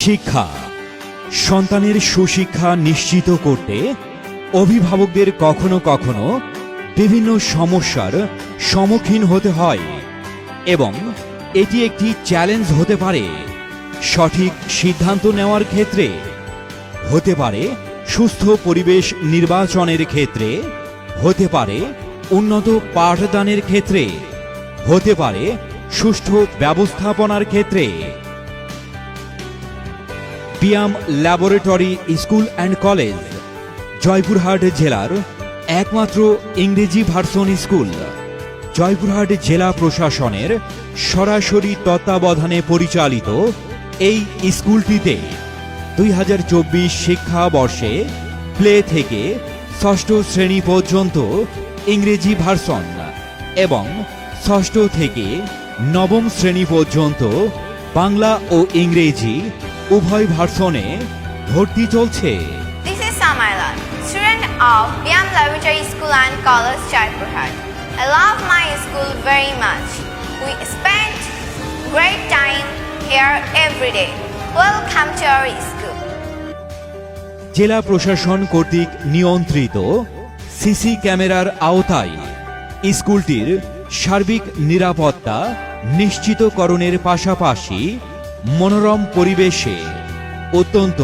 শিক্ষা সন্তানের সুশিক্ষা নিশ্চিত করতে অভিভাবকদের কখনো কখনো বিভিন্ন সমস্যার সম্মুখীন হতে হয় এবং এটি একটি চ্যালেঞ্জ হতে পারে। সঠিক সিদ্ধান্ত নেওয়ার ক্ষেত্রে, হতে পারে সুস্থ পরিবেশ নির্বাচনের ক্ষেত্রে, হতে পারে উন্নত পাঠদানের ক্ষেত্রে, হতে পারে সুষ্ঠু ব্যবস্থাপনার ক্ষেত্রে। Piam laboratory school and college Joypurhat জেলার একমাত্র ইংরেজি ভার্সন স্কুল। জয়পুরহাট জেলা প্রশাসনের সরাসরি তত্ত্বাবধানে পরিচালিত এই স্কুলটিতে 2024 শিক্ষাবর্ষে প্লে থেকে ষষ্ঠ শ্রেণী পর্যন্ত ইংরেজি ভার্সন এবং ষষ্ঠ থেকে নবম শ্রেণী পর্যন্ত বাংলা ও ইংরেজি উভয় ভার্সনে ভর্তি চলছে। This is Samaila, student of PM Laboratory School and College, Jaipurhat. I love my school very much. We spend great time here every day. Welcome to our school. জেলা প্রশাসন কর্তৃক নিয়ন্ত্রিত সিসি ক্যামেরার আওতায় স্কুলটির সার্বিক নিরাপত্তা নিশ্চিতকরণের পাশাপাশি মনোরম পরিবেশে অত্যন্ত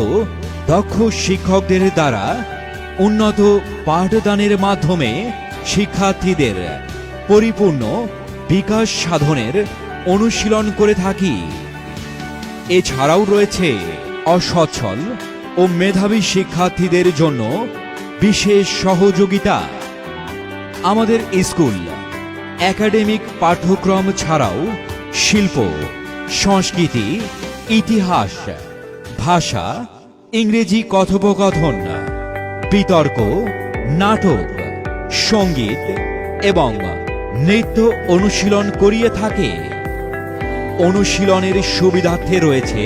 দক্ষ শিক্ষকদের দ্বারা উন্নত পাঠদানের মাধ্যমে শিক্ষার্থীদের পরিপূর্ণ বিকাশ সাধনের অনুশীলন করে থাকি। এছাড়াও রয়েছে অসচ্ছল ও মেধাবী শিক্ষার্থীদের জন্য বিশেষ সহযোগিতা। আমাদের স্কুল একাডেমিক পাঠ্যক্রম ছাড়াও শিল্প, সংস্কৃতি, ইতিহাস, ভাষা, ইংরেজি কথোপকথন, বিতর্ক, নাটক, সঙ্গীত এবং নৃত্য অনুশীলন করিয়ে থাকে। অনুশীলনের সুবিধার্থে রয়েছে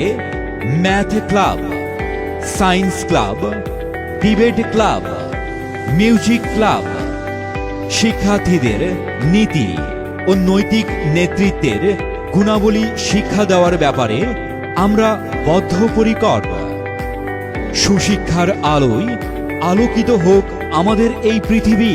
math club, science club, debate club, music club. শিক্ষার্থীদের নীতি ও নৈতিক নেতৃত্বের গুণাবলী শিক্ষা দেওয়ার ব্যাপারে আমরা বদ্ধপরিকর। সুশিক্ষার আলোয় আলোকিত হোক আমাদের এই পৃথিবী।